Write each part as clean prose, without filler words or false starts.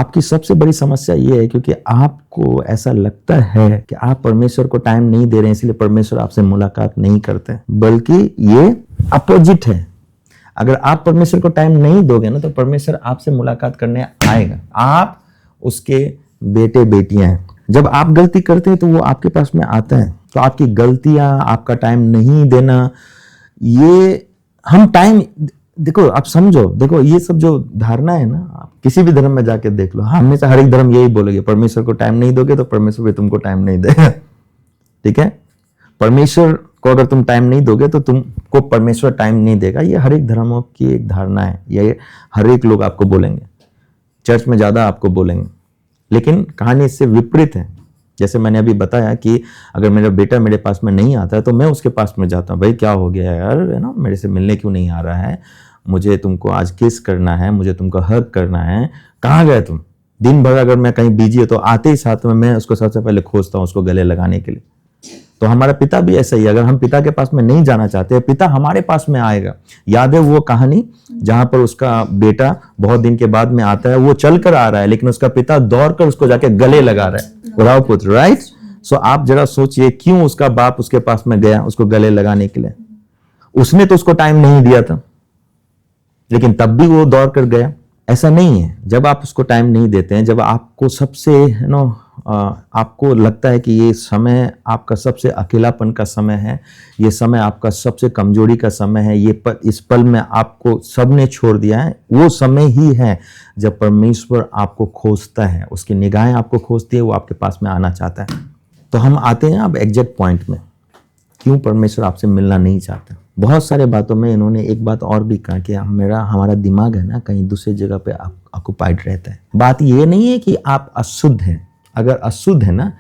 आपकी सबसे बड़ी समस्या ये है क्योंकि आपको ऐसा लगता है कि आप परमेश्वर को टाइम नहीं दे रहे हैं, इसलिए परमेश्वर आपसे मुलाकात नहीं करते, बल्कि ये अपोजिट है। अगर आप परमेश्वर को टाइम नहीं दोगे ना तो परमेश्वर आपसे मुलाकात करने आएगा। आप उसके बेटे बेटियां हैं। जब आप गलती करते हैं तो वो आपके पास में आता है। तो आपकी गलतियां, आपका टाइम नहीं देना, ये हम टाइम, देखो आप समझो, देखो ये सब जो धारणा है ना, आप किसी भी धर्म में जाके देख लो, हमेशा हर एक धर्म यही बोलेगे, परमेश्वर को टाइम नहीं दोगे तो परमेश्वर भी तुमको टाइम नहीं देगा। ठीक है, परमेश्वर को अगर तुम टाइम नहीं दोगे तो तुमको परमेश्वर टाइम नहीं देगा। ये हर एक धर्मों की एक धारणा है, ये हर एक लोग आपको बोलेंगे, चर्च में ज्यादा आपको बोलेंगे, लेकिन कहानी इससे विपरीत है। जैसे मैंने अभी बताया कि अगर मेरा बेटा मेरे पास में नहीं आता है तो मैं उसके पास में जाता हूँ, भाई क्या हो गया यार, है ना, मेरे से मिलने क्यों नहीं आ रहा है, मुझे तुमको आज किस करना है, मुझे तुमको हग करना है, कहाँ गए तुम। दिन भर अगर मैं कहीं बिजी है तो आते ही साथ में मैं उसको सबसे पहले खोजता हूँ, उसको गले लगाने के लिए। तो हमारा पिता भी ऐसा ही, अगर हम पिता के पास में नहीं जाना चाहते, पिता हमारे पास में आएगा। याद है वो कहानी जहां पर उसका बेटा बहुत दिन के बाद में आता है, वो चल कर आ रहा है लेकिन उसका पिता दौड़ कर उसको जाके गले लगा रहा है, उड़ाव पुत्र, राइट। सो आप जरा सोचिए क्यों उसका बाप उसके पास में गया उसको गले लगाने के लिए। उसने तो उसको टाइम नहीं दिया था, लेकिन तब भी वो दौड़ कर गया। ऐसा नहीं है, जब आप उसको टाइम नहीं देते हैं, जब आपको सबसे आपको लगता है कि ये समय आपका सबसे अकेलापन का समय है, ये समय आपका सबसे कमजोरी का समय है, इस पल में आपको सबने छोड़ दिया है, वो समय ही है जब परमेश्वर आपको खोजता है, उसकी निगाहें आपको खोजती है, वो आपके पास में आना चाहता है। तो हम आते हैं अब एग्जैक्ट पॉइंट में, क्यों परमेश्वर आपसे मिलना नहीं चाहता। बहुत सारे बातों में इन्होंने एक बात और भी कहा कि हमारा दिमाग है ना कहीं दूसरी जगह पे ऑक्युपाइड रहता है। बात ये नहीं है कि आप अशुद्ध हैं, अगर अशुद्ध है ना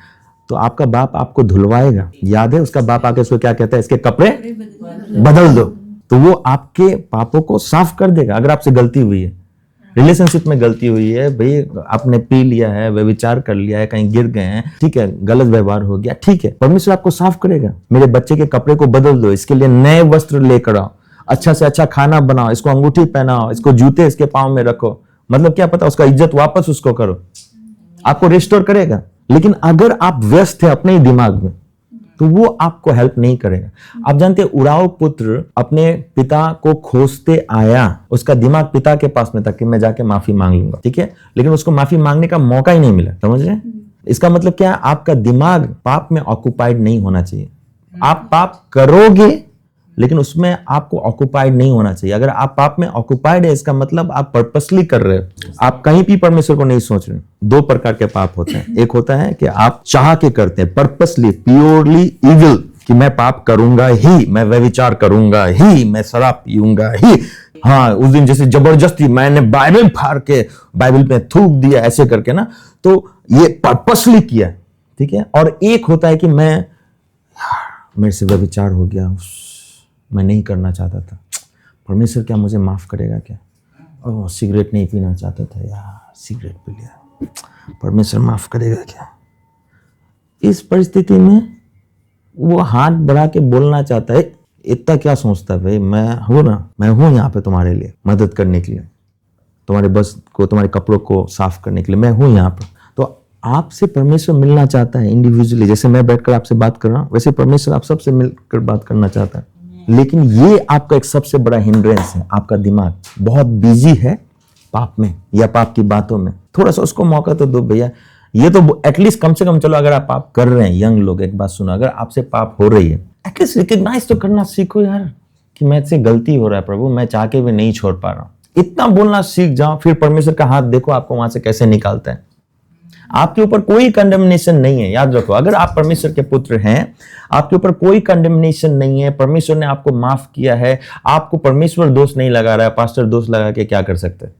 तो आपका बाप आपको धुलवाएगा। याद है उसका बाप आके उसको क्या कहता है, इसके कपड़े बदल दो, तो वो आपके पापों को साफ कर देगा। अगर आपसे गलती हुई है, रिलेशनशिप में गलती हुई है, भाई आपने पी लिया है, व्यभिचार कर लिया है, कहीं गिर गए हैं, ठीक है, गलत व्यवहार हो गया, ठीक है, परमेश्वर आपको साफ करेगा। मेरे बच्चे के कपड़े को बदल दो, इसके लिए नए वस्त्र लेकर आओ, अच्छा से अच्छा खाना बनाओ, इसको अंगूठी पहनाओ, इसको जूते इसके पांव में रखो, मतलब क्या पता उसका इज्जत वापस उसको करो, आपको रिस्टोर करेगा। लेकिन अगर आप व्यस्त है अपने ही दिमाग में तो वो आपको हेल्प नहीं करेगा। आप जानते हैं उड़ाव पुत्र अपने पिता को खोजते आया, उसका दिमाग पिता के पास में था कि मैं जाके माफी मांग लूंगा, ठीक है, लेकिन उसको माफी मांगने का मौका ही नहीं मिला। समझ रहे? इसका मतलब क्या है, आपका दिमाग पाप में ऑक्युपाइड नहीं होना चाहिए। आप पाप करोगे लेकिन उसमें आपको ऑक्युपाइड नहीं होना चाहिए। अगर आप पाप में ऑक्युपाइड है, इसका मतलब आप पर्पसली कर रहे हो, आप कहीं भी परमेश्वर को नहीं सोच रहे। दो प्रकार के पाप होते हैं, एक होता है कि आप चाह के करते हैं, पर्पसली, प्योरली इविल, कि मैं पाप करूंगा ही, मैं व्यभिचार करूंगा ही, मैं शराब पीऊंगा ही, हाँ उस दिन जैसे जबरदस्ती मैंने बाइबल फाड़ के बाइबल में थूक दिया, ऐसे करके ना, तो ये पर्पसली किया, ठीक है। और एक होता है कि मेरे से व्यभिचार हो गया, मैं नहीं करना चाहता था, परमेश्वर क्या मुझे माफ करेगा क्या, ओह सिगरेट नहीं पीना चाहता था यार, सिगरेट पी लिया, परमेश्वर माफ करेगा क्या। इस परिस्थिति में वो हाथ बढ़ा के बोलना चाहता है, इतना क्या सोचता है भाई, मैं हूं ना, मैं हूं यहाँ पे तुम्हारे लिए मदद करने के लिए, तुम्हारे बस को, तुम्हारे कपड़ों को साफ करने के लिए मैं हूं यहाँ पर। तो आपसे परमेश्वर मिलना चाहता है इंडिविजुअली, जैसे मैं बैठकर आपसे बात कर रहा हूं वैसे परमेश्वर आप सबसे मिलकर बात करना चाहता है। लेकिन ये आपका एक सबसे बड़ा हिंड्रेंस है, आपका दिमाग बहुत बिजी है पाप में या पाप की बातों में। थोड़ा सा उसको मौका तो दो भैया, ये तो एटलीस्ट कम से कम, चलो अगर आप पाप कर रहे हैं, यंग लोग एक बात सुनो, अगर आपसे पाप हो रही है एटलीस्ट रिकॉग्नाइज तो करना सीखो यार कि मेरे से गलती हो रहा है प्रभु, मैं चाह के भी नहीं छोड़ पा रहा हूं। इतना बोलना सीख जाओ, फिर परमेश्वर का हाथ देखो आपको वहां से कैसे निकालता है। आपके ऊपर कोई कंडेमनेशन नहीं है, याद रखो, अगर आप परमेश्वर के पुत्र हैं आपके ऊपर कोई कंडेमनेशन नहीं है, परमेश्वर ने आपको माफ किया है, आपको परमेश्वर दोष नहीं लगा रहा है, पास्टर दोष लगा के क्या कर सकते हैं।